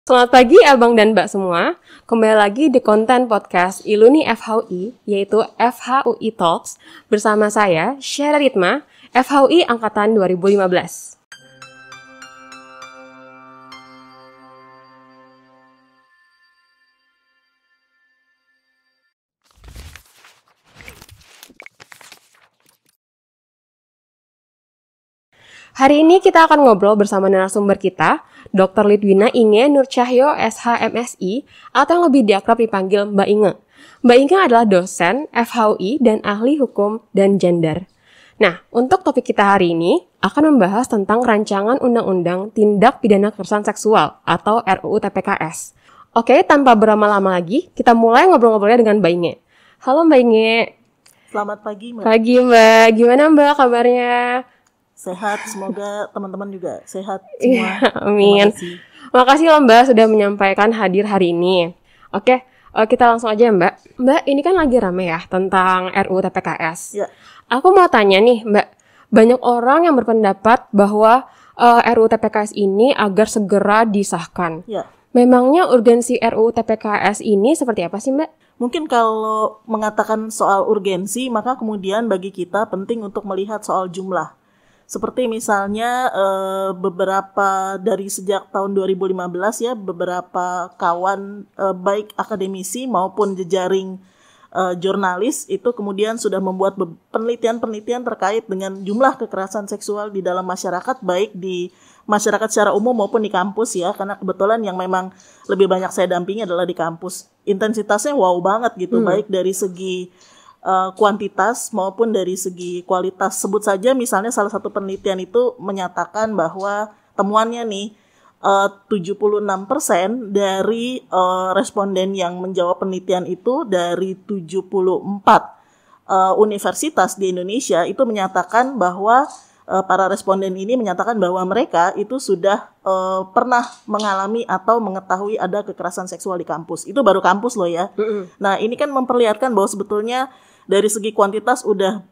Selamat pagi Abang dan Mbak semua. Kembali lagi di konten podcast Iluni FHUI, yaitu FHUI Talks, bersama saya, Syara Ritma, FHUI Angkatan 2015. Hari ini kita akan ngobrol bersama narasumber kita, Dr. Lidwina Inge Nur Cahyo, SH.MSI, atau yang lebih diakrab dipanggil Mbak Inge. Mbak Inge adalah dosen FHUI dan ahli hukum dan gender. Nah, untuk topik kita hari ini akan membahas tentang rancangan Undang-Undang Tindak Pidana Kekerasan Seksual atau RUU TPKS. Oke, tanpa berlama-lama lagi, kita mulai ngobrol-ngobrolnya dengan Mbak Inge. Halo Mbak Inge. Selamat pagi Mbak. Pagi Mbak, gimana Mbak kabarnya? Sehat, semoga teman-teman juga sehat semua. Amin. Makasih loh Mbak sudah menyampaikan hadir hari ini. Oke, kita langsung aja Mbak. Mbak, ini kan lagi rame ya tentang RUU TPKS. Ya. Aku mau tanya nih Mbak, banyak orang yang berpendapat bahwa RUU TPKS ini agar segera disahkan. Ya. Memangnya urgensi RUU TPKS ini seperti apa sih Mbak? Mungkin kalau mengatakan soal urgensi, maka kemudian bagi kita penting untuk melihat soal jumlah. Seperti misalnya beberapa dari sejak tahun 2015 ya, beberapa kawan baik akademisi maupun jejaring jurnalis itu kemudian sudah membuat penelitian-penelitian terkait dengan jumlah kekerasan seksual di dalam masyarakat, baik di masyarakat secara umum maupun di kampus ya, karena kebetulan yang memang lebih banyak saya dampingi adalah di kampus. Intensitasnya wow banget gitu, baik dari segi kuantitas maupun dari segi kualitas. Sebut saja misalnya salah satu penelitian itu menyatakan bahwa temuannya nih 76% dari responden yang menjawab penelitian itu dari 74 universitas di Indonesia itu menyatakan bahwa para responden ini menyatakan bahwa mereka itu sudah pernah mengalami atau mengetahui ada kekerasan seksual di kampus. Itu baru kampus loh ya. Nah, ini kan memperlihatkan bahwa sebetulnya dari segi kuantitas udah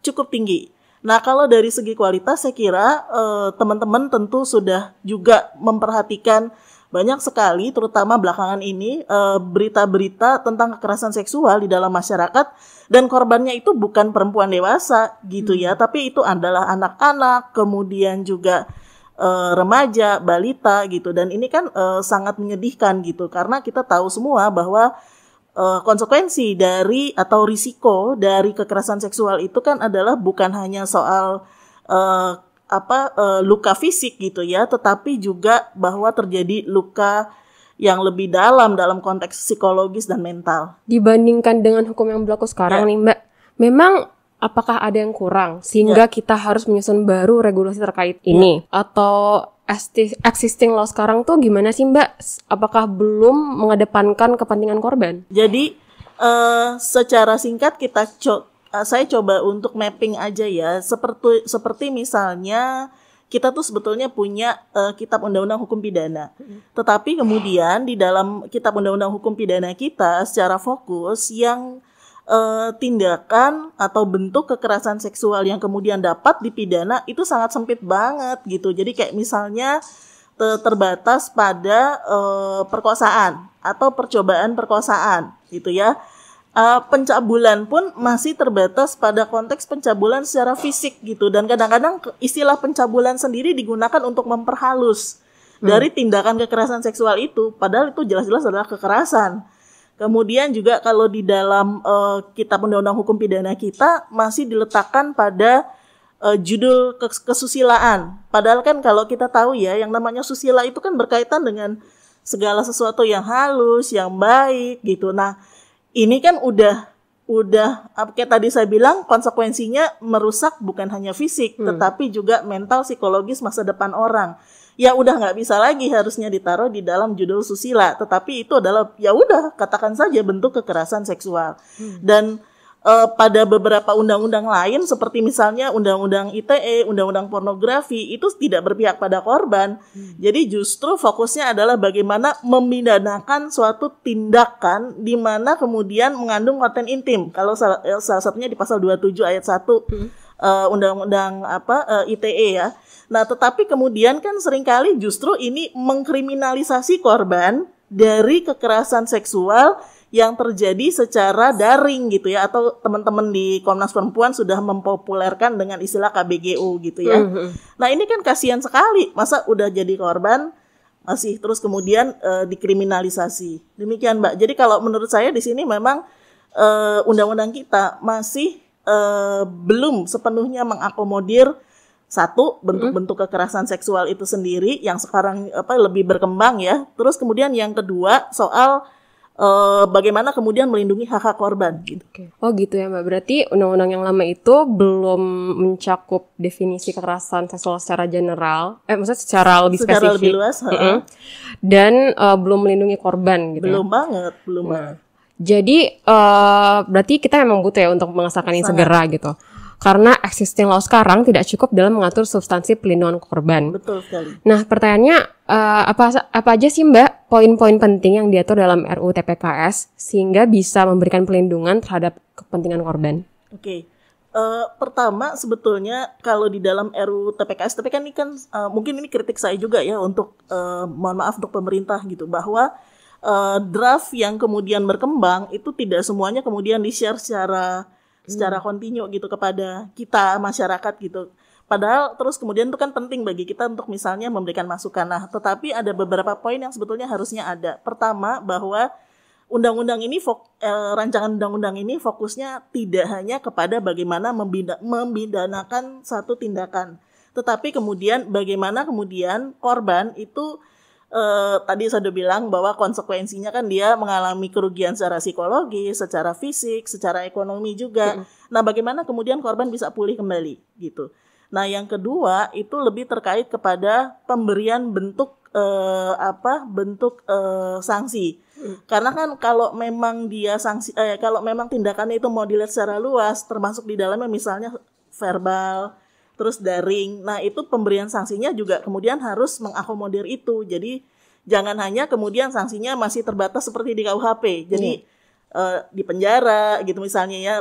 cukup tinggi. Nah, kalau dari segi kualitas saya kira teman-teman tentu sudah juga memperhatikan banyak sekali, terutama belakangan ini, berita-berita tentang kekerasan seksual di dalam masyarakat, dan korbannya itu bukan perempuan dewasa gitu ya, tapi itu adalah anak-anak, kemudian juga remaja, balita gitu. Dan ini kan sangat menyedihkan gitu, karena kita tahu semua bahwa konsekuensi dari atau risiko dari kekerasan seksual itu kan adalah bukan hanya soal luka fisik gitu ya, tetapi juga bahwa terjadi luka yang lebih dalam konteks psikologis dan mental. Dibandingkan dengan hukum yang berlaku sekarang nih Mbak, memang apakah ada yang kurang sehingga kita harus menyusun baru regulasi terkait ini? Atau existing law sekarang tuh gimana sih Mbak? Apakah belum mengedepankan kepentingan korban? Jadi secara singkat saya coba untuk mapping aja ya. Seperti misalnya kita tuh sebetulnya punya kitab undang-undang hukum pidana. Tetapi kemudian di dalam kitab undang-undang hukum pidana kita secara fokus yang tindakan atau bentuk kekerasan seksual yang kemudian dapat dipidana itu sangat sempit banget gitu. Jadi kayak misalnya terbatas pada perkosaan atau percobaan perkosaan gitu ya. Pencabulan pun masih terbatas pada konteks pencabulan secara fisik gitu, dan kadang-kadang istilah pencabulan sendiri digunakan untuk memperhalus dari tindakan kekerasan seksual itu, padahal itu jelas-jelas adalah kekerasan. Kemudian juga kalau di dalam kitab undang-undang hukum pidana kita masih diletakkan pada judul kesusilaan. Padahal kan kalau kita tahu ya, yang namanya susila itu kan berkaitan dengan segala sesuatu yang halus, yang baik gitu. Nah, ini kan udah kayak tadi saya bilang, konsekuensinya merusak bukan hanya fisik, tetapi juga mental, psikologis, masa depan orang. Ya udah nggak bisa lagi harusnya ditaruh di dalam judul susila, tetapi itu adalah ya udah katakan saja bentuk kekerasan seksual. Dan pada beberapa undang-undang lain seperti misalnya undang-undang ITE, undang-undang pornografi itu tidak berpihak pada korban. Jadi justru fokusnya adalah bagaimana memidanakan suatu tindakan di mana kemudian mengandung konten intim. Kalau salah satunya di pasal 27 ayat 1 undang-undang ITE ya. Nah, tetapi kemudian kan seringkali justru ini mengkriminalisasi korban dari kekerasan seksual yang terjadi secara daring gitu ya, atau teman-teman di Komnas Perempuan sudah mempopulerkan dengan istilah KBGO gitu ya. Nah, ini kan kasihan sekali, masa udah jadi korban masih terus kemudian dikriminalisasi. Demikian, Mbak. Jadi kalau menurut saya di sini memang undang-undang kita masih belum sepenuhnya mengakomodir satu bentuk-bentuk kekerasan seksual itu sendiri yang sekarang lebih berkembang ya. Terus kemudian yang kedua soal bagaimana kemudian melindungi hak-hak korban gitu. Oh gitu ya Mbak. Berarti undang-undang yang lama itu belum mencakup definisi kekerasan seksual secara general, maksudnya secara lebih spesifik. Secara lebih luas. Dan belum melindungi korban gitu. Belum banget. Jadi berarti kita memang butuh ya untuk mengesahkan ini segera gitu. Karena existing law sekarang tidak cukup dalam mengatur substansi pelindungan korban. Betul sekali. Nah, pertanyaannya apa aja sih Mbak poin-poin penting yang diatur dalam RUU TPKS sehingga bisa memberikan pelindungan terhadap kepentingan korban? Oke. Pertama sebetulnya kalau di dalam RUU TPKS, tapi kan ini kan mungkin ini kritik saya juga ya untuk mohon maaf untuk pemerintah gitu, bahwa draft yang kemudian berkembang itu tidak semuanya kemudian di-share secara kontinu gitu kepada kita masyarakat gitu. Padahal terus kemudian itu kan penting bagi kita untuk misalnya memberikan masukan. Nah, tetapi ada beberapa poin yang sebetulnya harusnya ada. Pertama, bahwa undang-undang ini rancangan undang-undang ini fokusnya tidak hanya kepada bagaimana membidanakan satu tindakan, tetapi kemudian bagaimana kemudian korban itu tadi saya sudah bilang bahwa konsekuensinya kan dia mengalami kerugian secara psikologis, secara fisik, secara ekonomi juga. Nah, bagaimana kemudian korban bisa pulih kembali gitu. Nah, yang kedua itu lebih terkait kepada pemberian bentuk sanksi. Karena kan kalau memang dia kalau memang tindakannya itu mau dilihat secara luas, termasuk di dalamnya misalnya verbal, terus daring. Nah, itu pemberian sanksinya juga kemudian harus mengakomodir itu. Jadi jangan hanya kemudian sanksinya masih terbatas seperti di KUHP. Jadi di penjara gitu misalnya ya,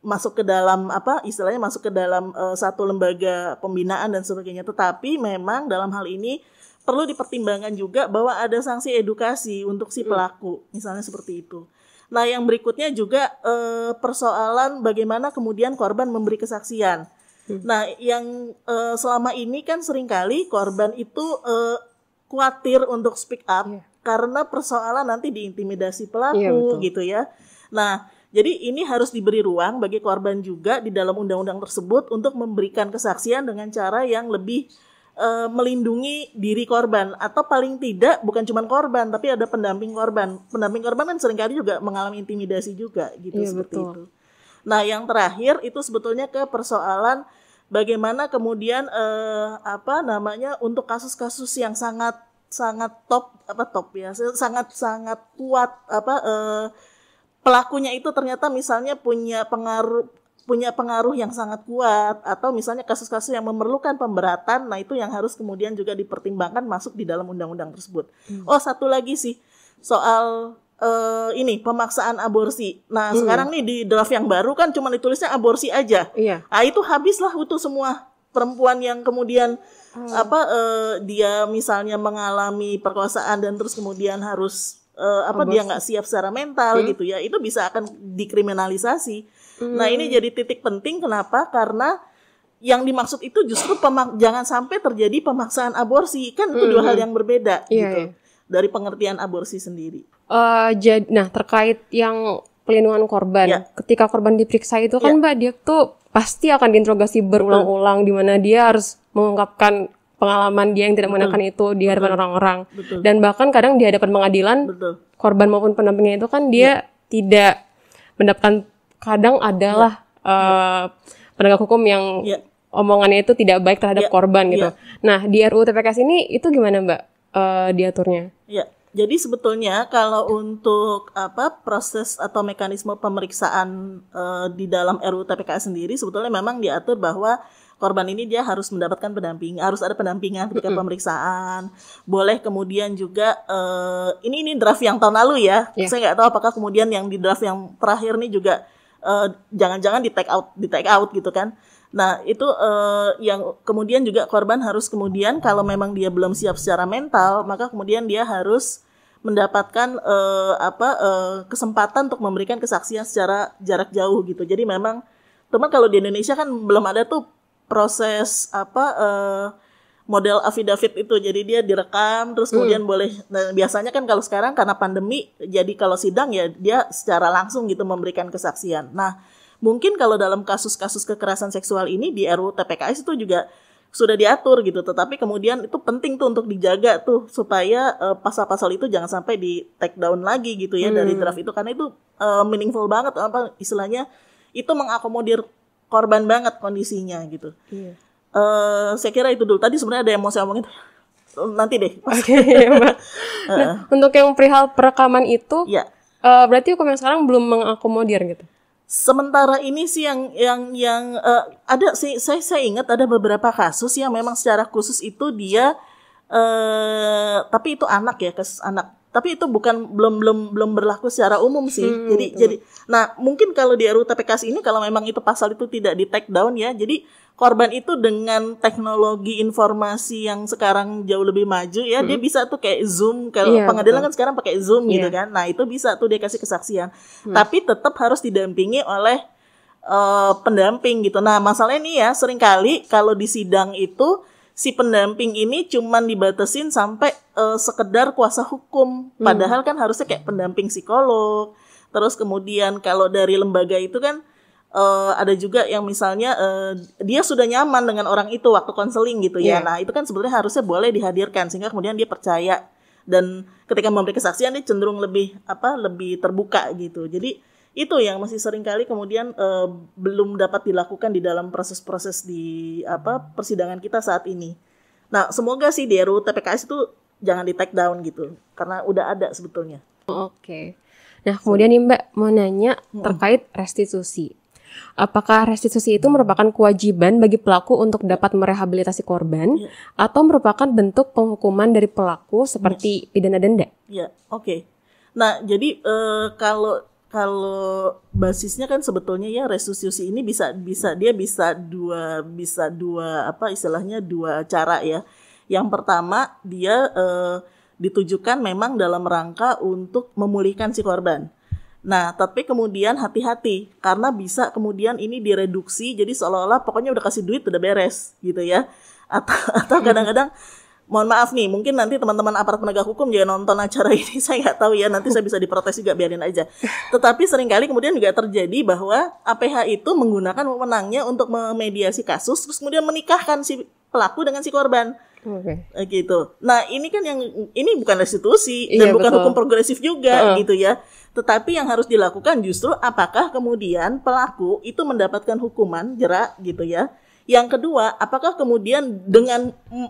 masuk ke dalam istilahnya masuk ke dalam satu lembaga pembinaan dan sebagainya. Tetapi memang dalam hal ini perlu dipertimbangkan juga bahwa ada sanksi edukasi untuk si pelaku, misalnya seperti itu. Nah, yang berikutnya juga persoalan bagaimana kemudian korban memberi kesaksian. Nah, yang selama ini kan seringkali korban itu khawatir untuk speak up karena persoalan nanti diintimidasi pelaku gitu ya. Nah, jadi ini harus diberi ruang bagi korban juga di dalam undang-undang tersebut untuk memberikan kesaksian dengan cara yang lebih melindungi diri korban, atau paling tidak bukan cuma korban tapi ada pendamping korban. Pendamping korban kan seringkali juga mengalami intimidasi juga gitu seperti itu. Nah, yang terakhir itu sebetulnya ke persoalan bagaimana kemudian untuk kasus-kasus yang sangat top ya, sangat kuat pelakunya itu ternyata misalnya punya pengaruh yang sangat kuat, atau misalnya kasus-kasus yang memerlukan pemberatan. Nah, itu yang harus kemudian juga dipertimbangkan masuk di dalam undang-undang tersebut. Oh, satu lagi sih soal ini pemaksaan aborsi. Nah, sekarang nih di draft yang baru kan cuma ditulisnya aborsi aja. Nah, itu habislah itu semua perempuan yang kemudian dia misalnya mengalami perkosaan dan terus kemudian harus dia nggak siap secara mental gitu ya. Itu bisa akan dikriminalisasi. Nah, ini jadi titik penting kenapa? Karena yang dimaksud itu justru jangan sampai terjadi pemaksaan aborsi. Kan itu dua hal yang berbeda gitu. Dari pengertian aborsi sendiri. Nah, terkait yang pelindungan korban, ketika korban diperiksa itu kan Mbak, dia tuh pasti akan diinterogasi berulang-ulang, di mana dia harus mengungkapkan pengalaman dia yang tidak mengenakan itu di hadapan orang-orang. Dan bahkan kadang di hadapan pengadilan, korban maupun pendampingnya itu kan dia tidak mendapatkan, kadang adalah penegak hukum yang omongannya itu tidak baik terhadap korban gitu. Nah, di RUU TPKS ini itu gimana Mbak diaturnya? Jadi sebetulnya kalau untuk proses atau mekanisme pemeriksaan di dalam RUU TPKS sendiri sebetulnya memang diatur bahwa korban ini dia harus mendapatkan harus ada pendampingan ketika pemeriksaan. Boleh kemudian juga ini draft yang tahun lalu ya. Saya nggak tahu apakah kemudian yang di draft yang terakhir nih juga jangan-jangan di take out gitu kan. Nah, itu yang kemudian juga korban harus kemudian kalau memang dia belum siap secara mental, maka kemudian dia harus mendapatkan kesempatan untuk memberikan kesaksian secara jarak jauh gitu. Jadi memang teman kalau di Indonesia kan belum ada tuh proses model affidavit itu. Jadi dia direkam terus kemudian boleh. Nah, biasanya kan kalau sekarang karena pandemi, jadi kalau sidang ya dia secara langsung gitu memberikan kesaksian. Nah, mungkin kalau dalam kasus-kasus kekerasan seksual ini di RUU TPKS itu juga sudah diatur gitu, tetapi kemudian itu penting tuh untuk dijaga tuh supaya pasal-pasal itu jangan sampai di take down lagi gitu ya dari draft itu, karena itu meaningful banget, apa istilahnya itu mengakomodir korban banget kondisinya gitu. Iya. Saya kira itu dulu. Tadi sebenarnya ada yang mau saya omongin, nanti deh. Oke, Mbak. Nah, untuk yang perihal perekaman itu, ya. Berarti hukum yang sekarang belum mengakomodir gitu. Sementara ini sih yang ada sih, saya ingat ada beberapa kasus yang memang secara khusus itu dia tapi itu anak ya, kasus anak. Tapi itu belum berlaku secara umum sih. Jadi nah, mungkin kalau di RUU TPKS ini kalau memang itu pasal itu tidak di take down ya. Jadi korban itu dengan teknologi informasi yang sekarang jauh lebih maju ya, dia bisa tuh kayak Zoom, kalau pengadilan kan sekarang pakai Zoom gitu kan. Nah, itu bisa tuh dia kasih kesaksian. Tapi tetap harus didampingi oleh pendamping gitu. Nah, masalahnya nih ya, seringkali kalau di sidang itu si pendamping ini cuman dibatasin sampai sekedar kuasa hukum. Padahal kan harusnya kayak pendamping psikolog. Terus kemudian kalau dari lembaga itu kan ada juga yang misalnya dia sudah nyaman dengan orang itu waktu konseling gitu ya. Nah, itu kan sebenarnya harusnya boleh dihadirkan sehingga kemudian dia percaya, dan ketika memberi kesaksian dia cenderung lebih terbuka gitu. Jadi itu yang masih sering kali kemudian belum dapat dilakukan di dalam proses-proses di persidangan kita saat ini. Nah, semoga sih di RUU TPKS itu jangan di take down gitu, karena udah ada sebetulnya. Oke. Nah, kemudian nih Mbak mau nanya terkait restitusi. Apakah restitusi itu merupakan kewajiban bagi pelaku untuk dapat merehabilitasi korban atau merupakan bentuk penghukuman dari pelaku seperti pidana denda? Ya, oke. Nah, jadi kalau basisnya kan sebetulnya ya restitusi ini bisa dua cara ya. Yang pertama dia ditujukan memang dalam rangka untuk memulihkan si korban. Nah, tapi kemudian hati-hati karena bisa kemudian ini direduksi jadi seolah-olah pokoknya udah kasih duit udah beres gitu ya. Atau kadang-kadang mohon maaf nih, mungkin nanti teman-teman aparat penegak hukum jangan nonton acara ini, saya nggak tahu ya, nanti saya bisa diprotes juga, biarin aja. Tetapi seringkali kemudian juga terjadi bahwa APH itu menggunakan wewenangnya untuk memediasi kasus terus kemudian menikahkan si pelaku dengan si korban. Gitu. Nah, ini kan ini bukan restitusi dan bukan hukum progresif juga gitu ya. Tetapi yang harus dilakukan justru apakah kemudian pelaku itu mendapatkan hukuman jerak gitu ya. Yang kedua, apakah kemudian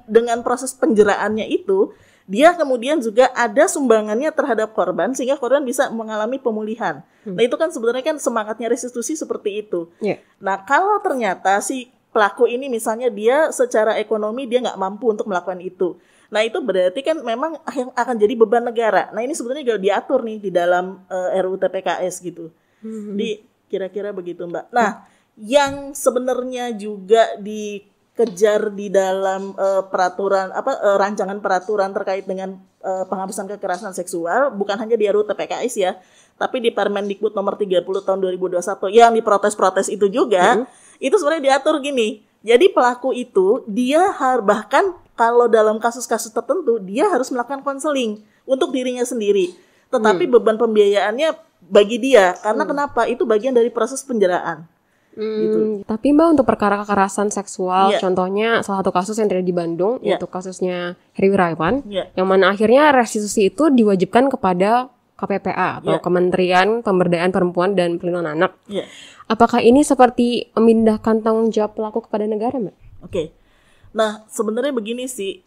dengan proses penjeraannya itu dia kemudian juga ada sumbangannya terhadap korban sehingga korban bisa mengalami pemulihan. Nah, itu kan sebenarnya kan semangatnya restitusi seperti itu. Nah, kalau ternyata si pelaku ini misalnya dia secara ekonomi dia nggak mampu untuk melakukan itu. Nah, itu berarti kan memang yang akan jadi beban negara. Nah, ini sebenarnya juga diatur nih di dalam RUU TPKS gitu. Di kira-kira begitu, Mbak. Nah, yang sebenarnya juga dikejar di dalam rancangan peraturan terkait dengan penghapusan kekerasan seksual bukan hanya di RUU TPKS ya, tapi di Permendikbud nomor 30 tahun 2021 yang diprotes-protes itu juga, itu sebenarnya diatur gini. Jadi pelaku itu dia bahkan kalau dalam kasus-kasus tertentu dia harus melakukan konseling untuk dirinya sendiri. Tetapi beban pembiayaannya bagi dia karena kenapa? Itu bagian dari proses penjeraan. Gitu. Tapi Mbak, untuk perkara kekerasan seksual, contohnya salah satu kasus yang terjadi di Bandung, yaitu kasusnya Heri Wirawan, yang mana akhirnya restitusi itu diwajibkan kepada KPPA atau Kementerian Pemberdayaan Perempuan dan Perlindungan Anak. Apakah ini seperti memindahkan tanggung jawab pelaku kepada negara, Mbak? Oke. Nah, sebenarnya begini sih,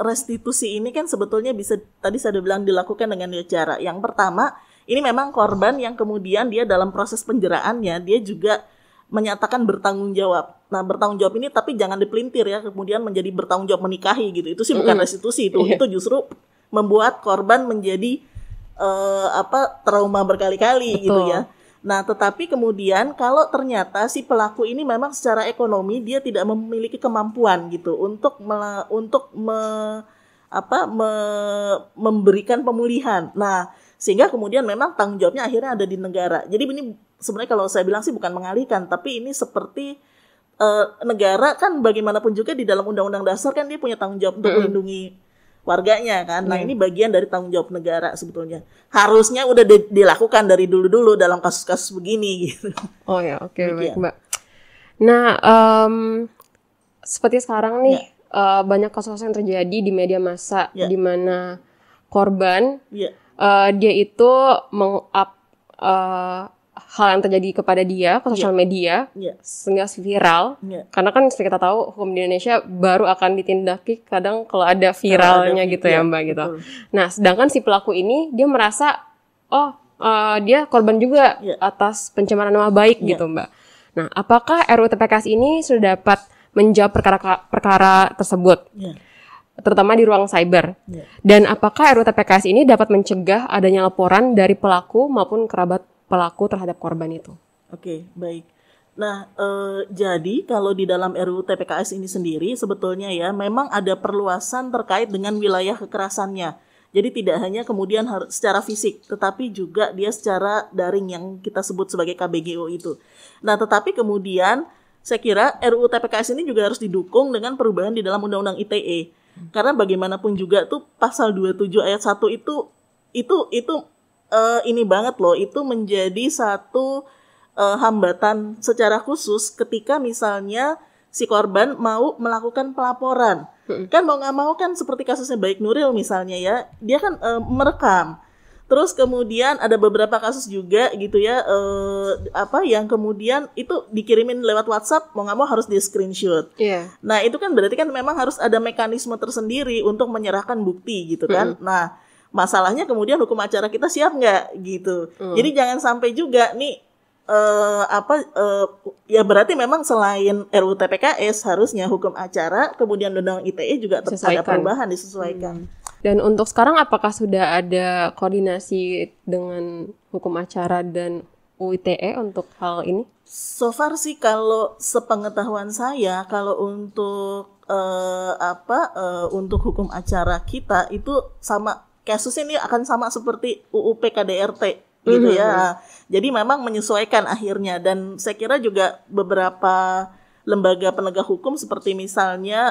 restitusi ini kan sebetulnya bisa, tadi saya bilang, dilakukan dengan dua cara. Yang pertama, ini memang korban yang kemudian dia dalam proses penjeraannya, dia juga menyatakan bertanggung jawab. Nah, bertanggung jawab ini tapi jangan dipelintir ya, kemudian menjadi bertanggung jawab menikahi gitu. Itu sih bukan restitusi, itu justru membuat korban menjadi trauma berkali-kali gitu ya. Nah, tetapi kemudian kalau ternyata si pelaku ini memang secara ekonomi dia tidak memiliki kemampuan gitu untuk memberikan pemulihan. Nah, sehingga kemudian memang tanggung jawabnya akhirnya ada di negara. Jadi ini sebenarnya kalau saya bilang sih bukan mengalihkan, tapi ini seperti negara kan bagaimanapun juga di dalam Undang-Undang Dasar kan dia punya tanggung jawab untuk melindungi warganya kan. Nah, ini bagian dari tanggung jawab negara sebetulnya. Harusnya udah dilakukan dari dulu-dulu dalam kasus-kasus begini gitu. Oh ya, oke, baik, Mbak. Nah, seperti sekarang nih banyak kasus-kasus yang terjadi di media massa di mana korban dia itu meng-up hal yang terjadi kepada dia ke sosial media sehingga viral. Karena kan seperti kita tahu hukum di Indonesia baru akan ditindaki kadang kalau ada viralnya gitu ya Mbak gitu. Nah, sedangkan si pelaku ini dia merasa dia korban juga atas pencemaran nama baik gitu Mbak. Nah, apakah RUU TPKS ini sudah dapat menjawab perkara tersebut? Terutama di ruang cyber. Dan apakah RUU TPKS ini dapat mencegah adanya laporan dari pelaku maupun kerabat pelaku terhadap korban itu? Oke, baik. Nah, jadi kalau di dalam RUU TPKS ini sendiri sebetulnya ya memang ada perluasan terkait dengan wilayah kekerasannya. Jadi tidak hanya kemudian secara fisik, tetapi juga dia secara daring yang kita sebut sebagai KBGO itu. Nah, tetapi kemudian saya kira RUU TPKS ini juga harus didukung dengan perubahan di dalam Undang-Undang ITE. Karena bagaimanapun juga tuh pasal 27 ayat 1 itu ini banget loh, itu menjadi satu hambatan secara khusus ketika misalnya si korban mau melakukan pelaporan. Kan mau nggak mau kan seperti kasusnya Baik Nuril misalnya ya, dia kan merekam. Terus kemudian ada beberapa kasus juga gitu ya, yang kemudian itu dikirimin lewat WhatsApp, mau nggak mau harus di screenshot. Nah itu kan berarti kan memang harus ada mekanisme tersendiri untuk menyerahkan bukti gitu kan. Nah masalahnya kemudian hukum acara kita siap nggak gitu. Jadi jangan sampai juga nih ya berarti memang selain RUU TPKS harusnya hukum acara kemudian Undang-Undang ITE juga ada perubahan disesuaikan. Dan untuk sekarang apakah sudah ada koordinasi dengan hukum acara dan UITE untuk hal ini? So far sih kalau sepengetahuan saya kalau untuk untuk hukum acara kita itu sama kasusnya ini akan sama seperti UU PKDRT gitu ya. Jadi memang menyesuaikan akhirnya, dan saya kira juga beberapa lembaga penegak hukum seperti misalnya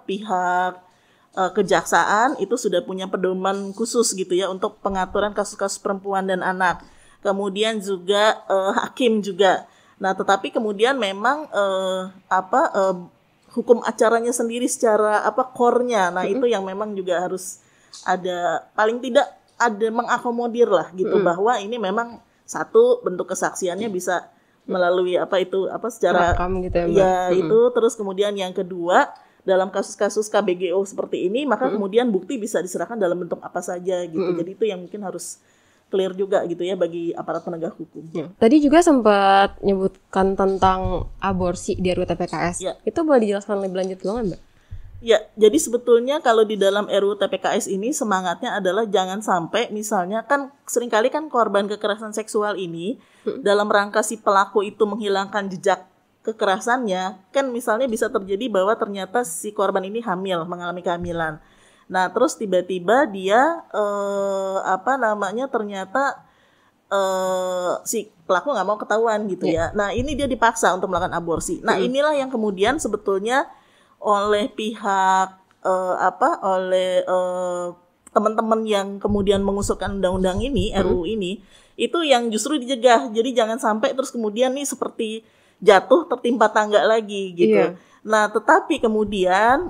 pihak kejaksaan itu sudah punya pedoman khusus gitu ya untuk pengaturan kasus-kasus perempuan dan anak. Kemudian juga hakim juga. Nah, tetapi kemudian memang hukum acaranya sendiri secara core-nya. Nah, itu yang memang juga harus ada, paling tidak ada mengakomodir lah gitu, bahwa ini memang satu bentuk kesaksiannya bisa melalui secara rekam gitu ya, itu. Terus kemudian yang kedua dalam kasus-kasus KBGO seperti ini maka kemudian bukti bisa diserahkan dalam bentuk apa saja gitu. Jadi itu yang mungkin harus clear juga gitu ya bagi aparat penegak hukum. Tadi juga sempat menyebutkan tentang aborsi di RUU TPKS. Itu boleh dijelaskan lebih lanjut dulu nggak, Mbak? Ya, jadi sebetulnya kalau di dalam RUU TPKS ini semangatnya adalah jangan sampai misalnya kan seringkali kan korban kekerasan seksual ini dalam rangka si pelaku itu menghilangkan jejak kekerasannya, kan misalnya bisa terjadi bahwa ternyata si korban ini hamil, mengalami kehamilan. Nah, terus tiba-tiba dia ternyata si pelaku nggak mau ketahuan gitu ya. Nah, ini dia dipaksa untuk melakukan aborsi. Nah, inilah yang kemudian sebetulnya oleh pihak teman-teman yang kemudian mengusulkan undang-undang ini, RUU ini, itu yang justru dijegah. Jadi jangan sampai terus kemudian nih seperti jatuh tertimpa tangga lagi gitu. Nah, tetapi kemudian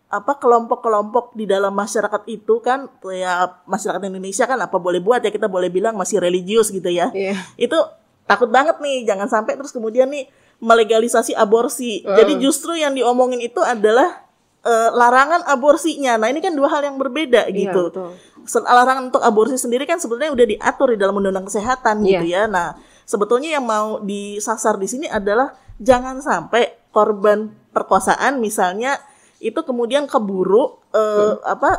kelompok-kelompok di dalam masyarakat itu kan ya, masyarakat Indonesia kan apa boleh buat ya, kita boleh bilang masih religius gitu ya. Itu takut banget nih jangan sampai terus kemudian nih melegalisasi aborsi. Jadi justru yang diomongin itu adalah larangan aborsinya. Nah, ini kan dua hal yang berbeda gitu. Larangan untuk aborsi sendiri kan sebenarnya udah diatur di dalam Undang-Undang Kesehatan gitu ya. Nah, sebetulnya yang mau disasar di sini adalah jangan sampai korban perkosaan misalnya itu kemudian keburu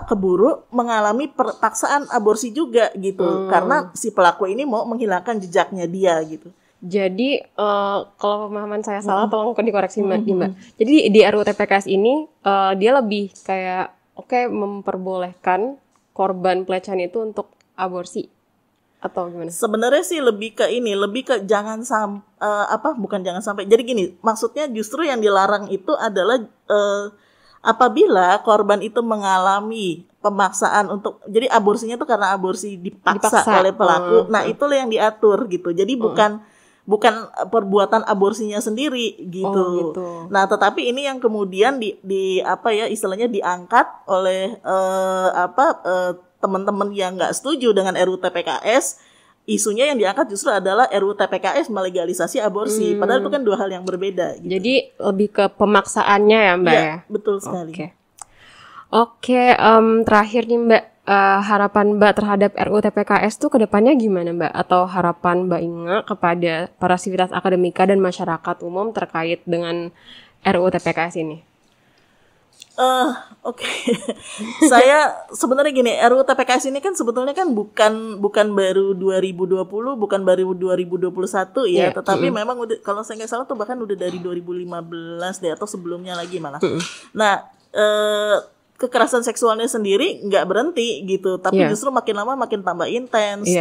keburu mengalami paksaan aborsi juga gitu, karena si pelaku ini mau menghilangkan jejaknya dia gitu. Jadi kalau pemahaman saya salah, tolong dikoreksi Mbak. Jadi di RUU TPKS ini dia lebih kayak memperbolehkan korban pelecehan itu untuk aborsi atau gimana? Sebenarnya sih lebih ke bukan jangan sampai. Jadi gini, maksudnya justru yang dilarang itu adalah apabila korban itu mengalami pemaksaan jadi aborsinya itu karena aborsi dipaksa oleh pelaku. Nah, itulah yang diatur gitu. Jadi bukan perbuatan aborsinya sendiri gitu. Gitu. Nah, tetapi ini yang kemudian istilahnya diangkat oleh teman-teman yang nggak setuju dengan RUU TPKS. Isunya yang diangkat justru adalah RUU TPKS melegalisasi aborsi. Padahal itu kan dua hal yang berbeda. Gitu. Jadi lebih ke pemaksaannya ya Mbak ya? Betul sekali. Oke, terakhir nih Mbak, harapan Mbak terhadap RUU TPKS tuh kedepannya gimana Mbak? Atau harapan Mbak Inge kepada para sivitas akademika dan masyarakat umum terkait dengan RUU TPKS ini? Saya sebenarnya gini, RUU TPKS ini kan sebetulnya kan bukan baru 2020, bukan baru 2021 ya, tetapi memang udah, kalau saya nggak salah tuh bahkan udah dari 2015 deh atau sebelumnya lagi malah. Nah, kekerasan seksualnya sendiri nggak berhenti gitu, tapi justru makin lama makin tambah intens,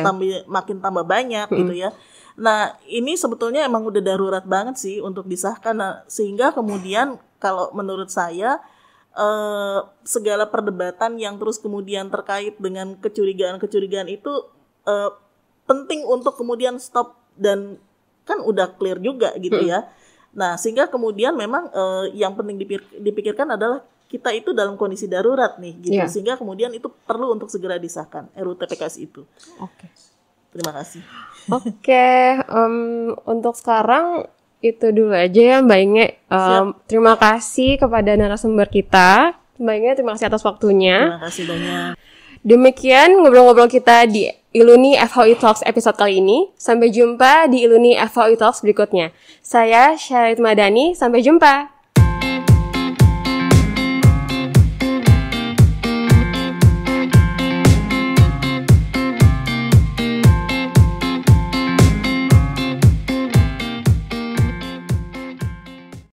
makin tambah banyak gitu ya. Nah, ini sebetulnya emang udah darurat banget sih untuk disahkan, sehingga kemudian kalau menurut saya segala perdebatan yang terus kemudian terkait dengan kecurigaan itu penting untuk kemudian stop, dan kan udah clear juga gitu ya. Nah, sehingga kemudian memang yang penting dipikirkan adalah kita itu dalam kondisi darurat nih gitu, sehingga kemudian itu perlu untuk segera disahkan RUU TPKS itu. Terima kasih. Untuk sekarang itu dulu aja ya Mbak Inge. Terima kasih kepada narasumber kita. Mbak Inge, terima kasih atas waktunya. Terima kasih banyak. Demikian ngobrol-ngobrol kita di Iluni FHUI Talks episode kali ini. Sampai jumpa di Iluni FHUI Talks berikutnya. Saya Syarit Madani, sampai jumpa.